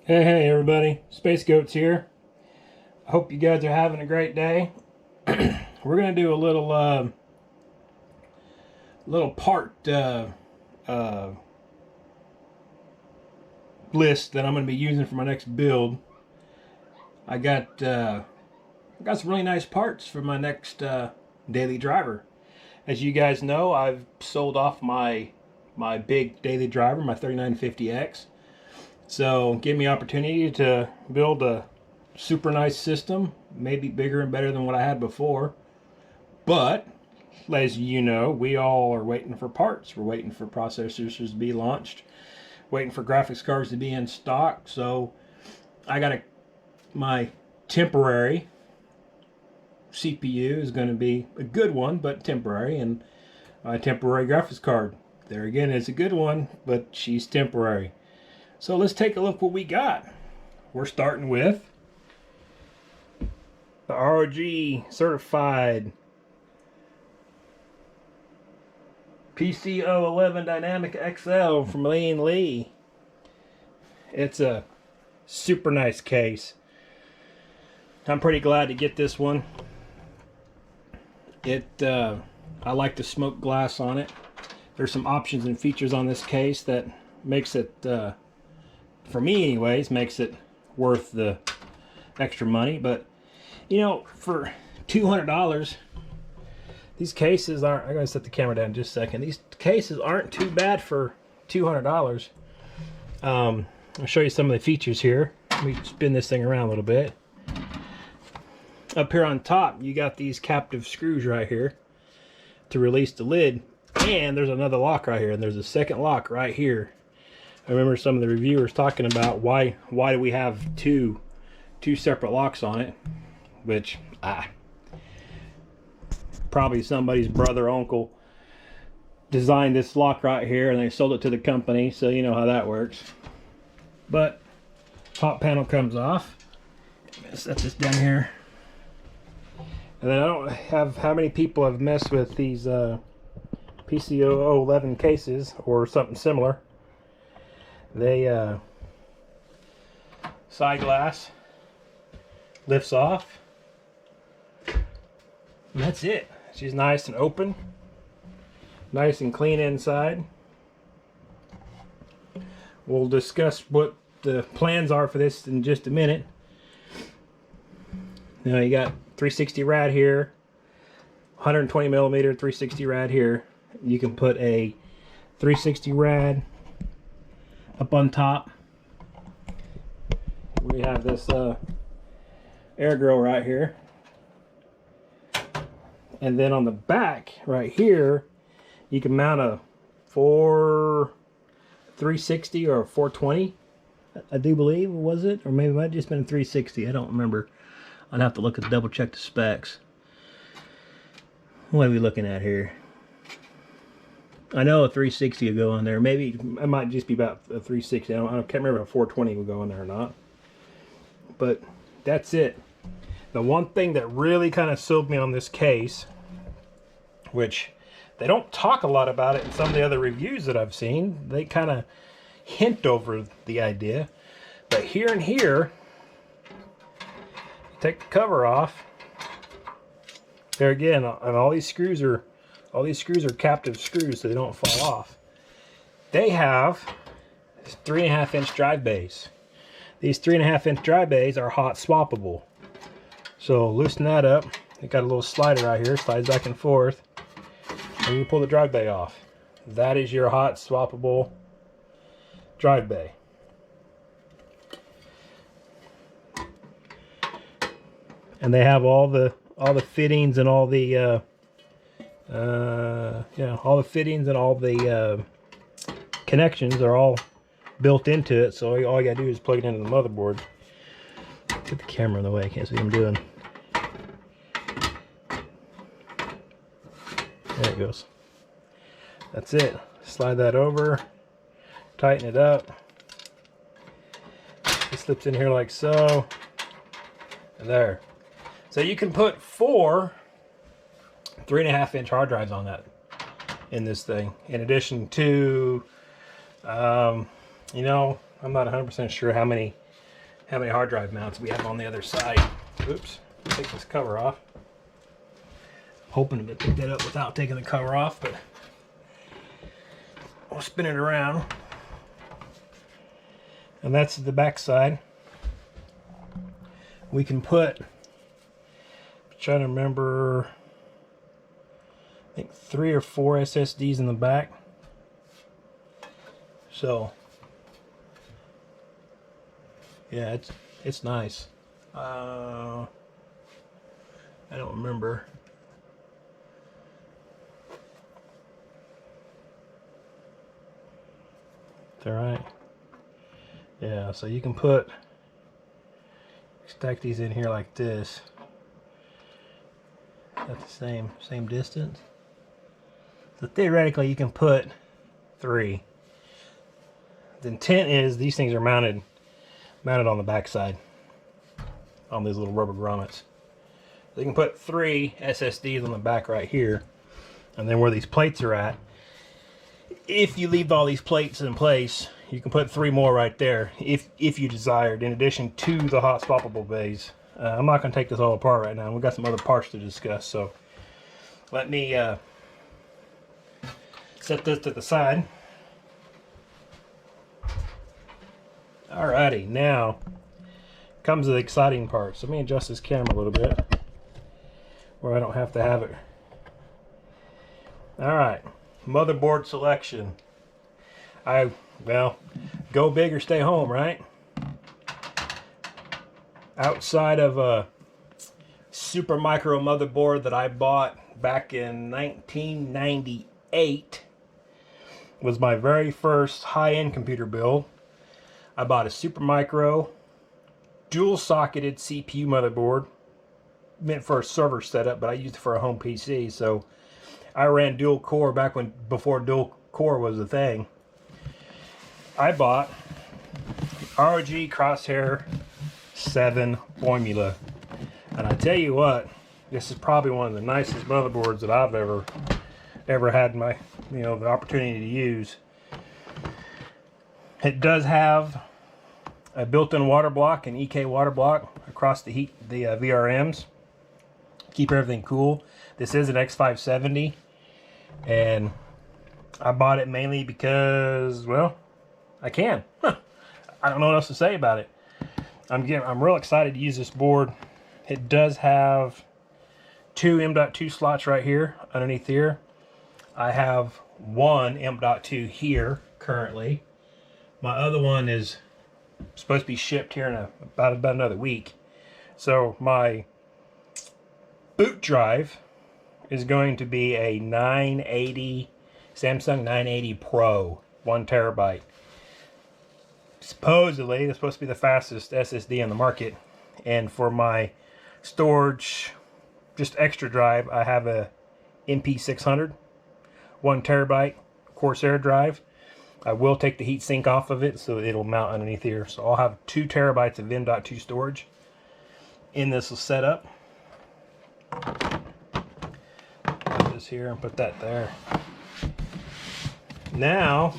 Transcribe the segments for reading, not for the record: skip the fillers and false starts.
Hey everybody, Space Goats here. I hope you guys are having a great day. We're gonna do a little part uh, list that I'm gonna be using for my next build. I got some really nice parts for my next daily driver. As you guys know, I've sold off my big daily driver, my 3950X. So give me opportunity to build a super nice system, maybe bigger and better than what I had before. But as you know, we all are waiting for parts. We're waiting for processors to be launched, waiting for graphics cards to be in stock. So I got my temporary CPU is going to be a good one, but temporary, and my temporary graphics card, there again, is a good one, but she's temporary. So let's take a look what we got. We're starting with the ROG certified PC011 Dynamic XL from Lee. It's a super nice case. I'm pretty glad to get this one. I like the smoke glass on it. There's some options and features on this case that makes it, for me anyways, makes it worth the extra money. But you know, for $200, these cases aren't. I'm gonna set the camera down in just a second. These cases aren't too bad for $200. I'll show you some of the features here. Let me spin this thing around a little bit. Up here on top, you got these captive screws right here to release the lid, and there's another lock right here, and there's a second lock right here. I remember some of the reviewers talking about why do we have two separate locks on it, which probably somebody's brother or uncle designed this lock right here and they sold it to the company, so you know how that works. But top panel comes off. I'm gonna set this down here. And then I don't have how many people have messed with these PC011 cases or something similar. They side glass lifts off. And that's it. She's nice and open, nice and clean inside. We'll discuss what the plans are for this in just a minute. Now you got 360 rad here, 120 millimeter 360 rad here. You can put a 360 rad up on top. We have this air grill right here, and then on the back right here you can mount a 360 or a 420, I do believe. Was it, or maybe it might have just been a 360, I don't remember. I'd have to look at double check the specs. What are we looking at here? I know a 360 will go in there. Maybe it might just be about a 360. I can't remember if a 420 will go in there or not. But that's it. The one thing that really kind of sold me on this case, which they don't talk a lot about it in some of the other reviews that I've seen. They kind of hint over the idea. But here and here, take the cover off. There again, and all these screws are captive screws, so they don't fall off. They have 3.5-inch drive bays. These 3.5-inch drive bays are hot swappable. So loosen that up. It got a little slider right here, slides back and forth, and you pull the drive bay off. That is your hot swappable drive bay. And they have all the fittings and all the all the fittings and all the connections are all built into it. So all you gotta do is plug it into the motherboard. Get the camera in the way, I can't see what I'm doing. There it goes. That's it. Slide that over, tighten it up. It slips in here like so, and there. So you can put 4 3.5-inch hard drives on that, in this thing, in addition to, you know, I'm not 100% sure how many how many hard drive mounts we have on the other side. Oops, take this cover off. Hoping to pick that up without taking the cover off, but we'll spin it around. And that's the back side. We can put, I'm trying to remember, I think 3 or 4 SSDs in the back. So yeah, it's nice. I don't remember. Is that right? Yeah, so you can stack these in here like this at the same distance. So theoretically you can put 3. The intent is these things are mounted on the back side on these little rubber grommets. So you can put 3 SSDs on the back right here, and then where these plates are at, if you leave all these plates in place, you can put 3 more right there if you desired, in addition to the hot swappable bays. I'm not going to take this all apart right now. We've got some other parts to discuss, so let me set this to the side. Alrighty, now comes the exciting part. So let me adjust this camera a little bit where I don't have to have it. Alright, motherboard selection. Well, go big or stay home, right? Outside of a super micro motherboard that I bought back in 1998, was my very first high-end computer build. I bought a super micro dual socketed CPU motherboard, meant for a server setup, but I used it for a home PC. So I ran dual core before dual core was a thing. I bought ROG Crosshair 7 formula, and I tell you what, this is probably one of the nicest motherboards that I've ever had the opportunity to use. It does have a built-in water block, an EK water block across the VRMs. Keep everything cool. This is an X570, and I bought it mainly because, well, I can. I don't know what else to say about it. I'm real excited to use this board. It does have 2 M.2 slots right here underneath here. I have 1 M.2 here currently. My other one is supposed to be shipped here in about another week. So my boot drive is going to be a 980 Samsung 980 Pro, 1 terabyte. Supposedly, it's supposed to be the fastest SSD on the market. And for my storage, just extra drive, I have a MP600, 1 terabyte Corsair drive. I will take the heat sink off of it so it'll mount underneath here. So I'll have 2 terabytes of M.2 storage in this setup. Put this here and put that there. Now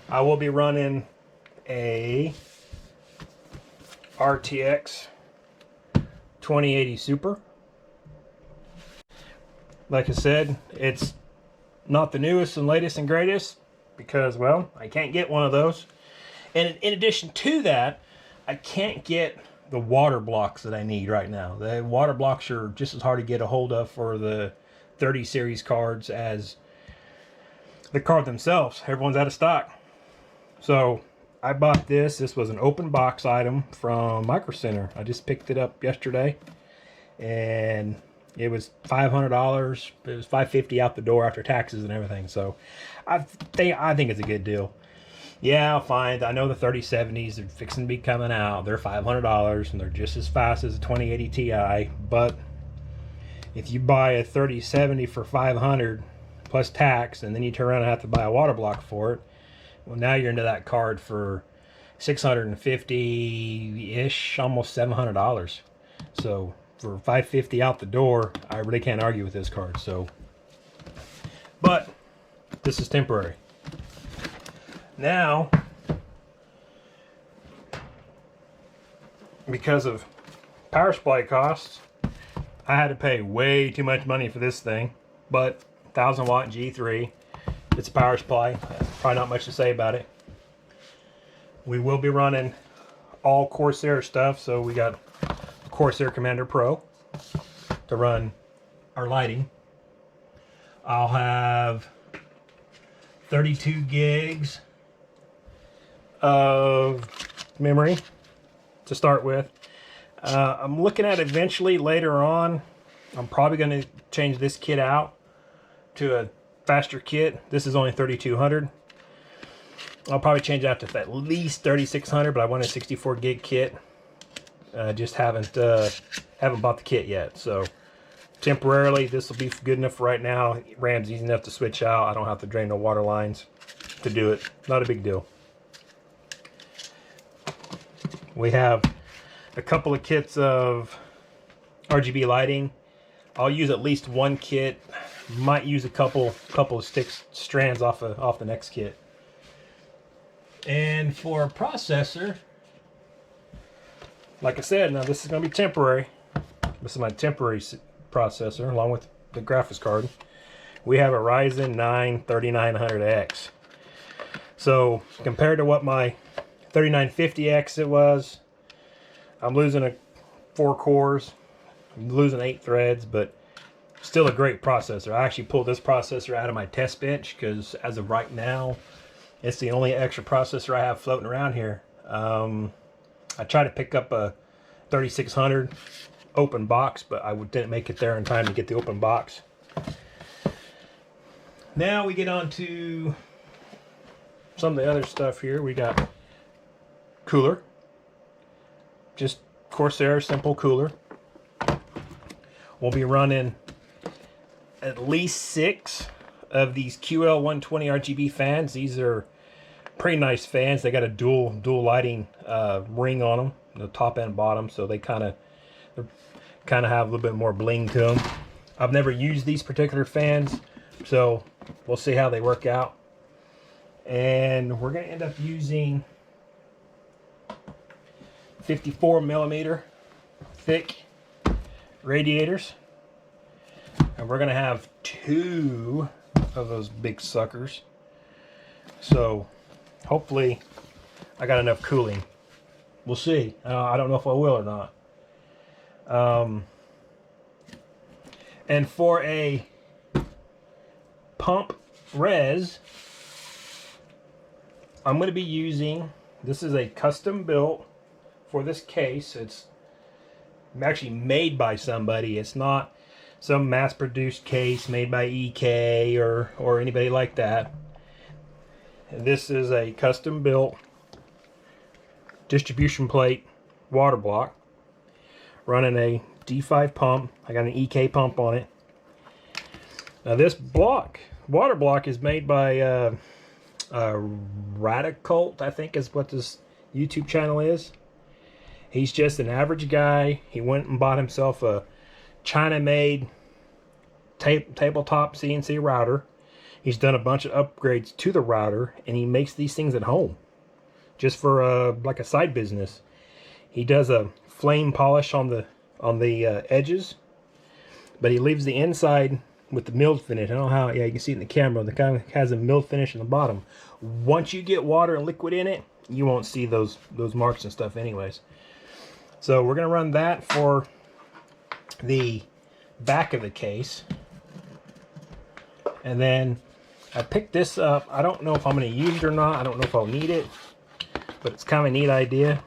I will be running a RTX 2080 Super. Like I said, it's not the newest and latest and greatest because, well, I can't get one of those. And in addition to that, I can't get the water blocks that I need right now. The water blocks are just as hard to get a hold of for the 30 series cards as the card themselves. Everyone's out of stock. So I bought this. This was an open box item from Micro Center. I just picked it up yesterday, and it was $500. It was $550 out the door after taxes and everything. So I think it's a good deal. Yeah, fine. I know the 3070s are fixing to be coming out. They're $500 and they're just as fast as a 2080 Ti. But if you buy a 3070 for $500 plus tax, and then you turn around and have to buy a water block for it, well, now you're into that card for $650-ish, almost $700. So for $550 out the door, I really can't argue with this card. So, but this is temporary. Now, because of power supply costs, I had to pay way too much money for this thing. But 1000-watt G3, it's a power supply. Probably not much to say about it. We will be running all Corsair stuff, so we got Corsair Commander Pro to run our lighting. I'll have 32 gigs of memory to start with. I'm looking at eventually later on, I'm probably going to change this kit out to a faster kit. This is only 3200. I'll probably change out to at least 3600, but I want a 64 gig kit. Just haven't bought the kit yet, so temporarily this will be good enough for right now. RAM's easy enough to switch out. I don't have to drain the water lines to do it. Not a big deal. We have a couple of kits of RGB lighting. I'll use at least one kit. Might use a couple of strands off the next kit. And for a processor, like I said, now this is going to be temporary. This is my temporary processor along with the graphics card. We have a Ryzen 9 3900X. So compared to what my 3950X it was, I'm losing 4 cores, I'm losing 8 threads, but still a great processor. I actually pulled this processor out of my test bench because as of right now, it's the only extra processor I have floating around here. I tried to pick up a 3600 open box, but I didn't make it there in time to get the open box. Now we get on to some of the other stuff here. We got cooler. Just Corsair simple cooler. We'll be running at least 6 of these QL120 RGB fans. These are pretty nice fans. They got a dual lighting ring on them, the top and bottom, so they kind of have a little bit more bling to them. I've never used these particular fans, so we'll see how they work out. And we're going to end up using 54mm thick radiators, and we're going to have 2 of those big suckers. So hopefully I got enough cooling. We'll see. I don't know if I will or not. And for a pump res, I'm going to be using, this is a custom built for this case. It's actually made by somebody. It's not some mass-produced case made by EK or anybody like that. This is a custom built distribution plate water block running a D5 pump. I got an EK pump on it. Now this water block is made by Radicult, I think is what this YouTube channel is. He's just an average guy. He went and bought himself a China-made tabletop CNC router. He's done a bunch of upgrades to the router, and he makes these things at home just for like a side business. He does a flame polish on the edges, but he leaves the inside with the milled finish. I don't know how, yeah, you can see it in the camera. The guy has a milled finish in the bottom. Once you get water and liquid in it, you won't see those marks and stuff anyways. So we're going to run that for the back of the case. And then I picked this up. I don't know if I'm going to use it or not. I don't know if I'll need it, but it's kind of a neat idea.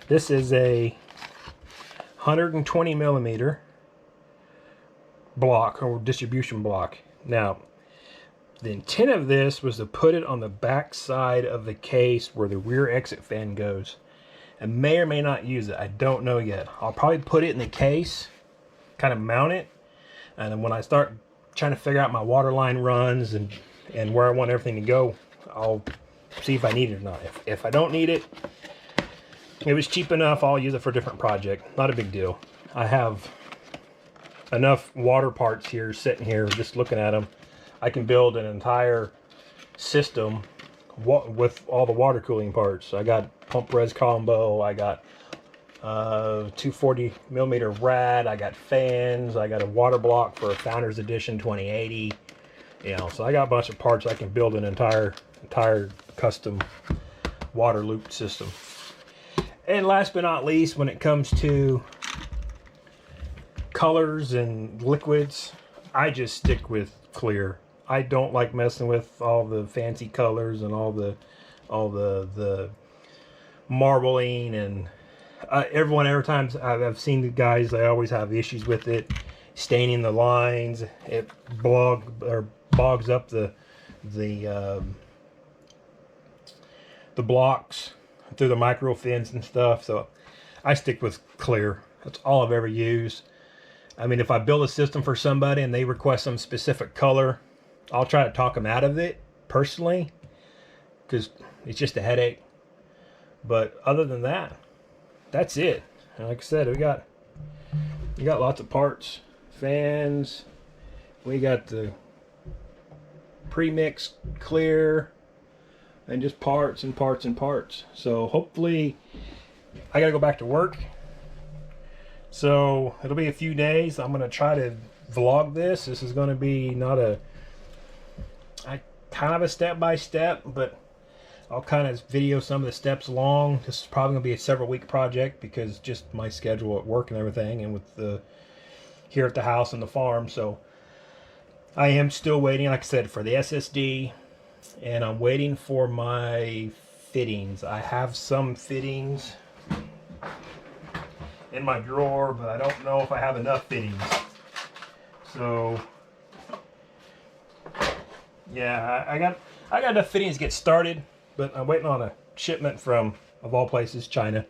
This is a 120mm block or distribution block. Now, the intent of this was to put it on the back side of the case where the rear exit fan goes. I may or may not use it. I don't know yet. I'll probably put it in the case, kind of mount it, and then when I start trying to figure out my water line runs and where I want everything to go, I'll see if I need it or not. If I don't need it, if it's cheap enough, I'll use it for a different project. Not a big deal. I have enough water parts here sitting here, just looking at them. I can build an entire system with all the water cooling parts. I got pump res combo, I got 240 millimeter rad. I got fans. I got a water block for a Founders Edition 2080. You know, so I got a bunch of parts. I can build an entire custom water loop system. And last but not least, when it comes to colors and liquids, I just stick with clear. I don't like messing with all the fancy colors and all the marbling, and every time I've seen the guys, they always have issues with it staining the lines. It bogs up the blocks through the micro fins and stuff. So I stick with clear. That's all I've ever used. I mean, if I build a system for somebody and they request some specific color, I'll try to talk them out of it personally, because it's just a headache. But other than that, that's it. And like I said, we got lots of parts, fans. We got the pre-mixed clear, and just parts and parts and parts. So hopefully, I gotta go back to work. So it'll be a few days. I'm gonna try to vlog this. This is gonna be not kind of a step-by-step, but I'll kind of video some of the steps along. This is probably gonna be a several-week project because just my schedule at work and everything, and with the here at the house and the farm. So I am still waiting, like I said, for the SSD, and I'm waiting for my fittings. I have some fittings in my drawer, but I don't know if I have enough fittings. So yeah, I got enough fittings to get started, but I'm waiting on a shipment from, of all places, China.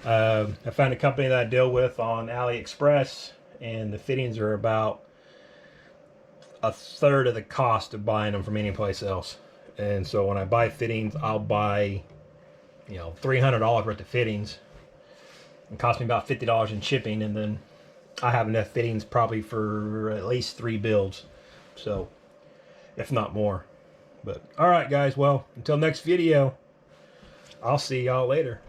I found a company that I deal with on AliExpress, and the fittings are about a third of the cost of buying them from any place else. And so when I buy fittings, I'll buy, you know, $300 worth of fittings. It cost me about $50 in shipping, and then I have enough fittings probably for at least 3 builds, so if not more. But all right, guys, well, until next video, I'll see y'all later.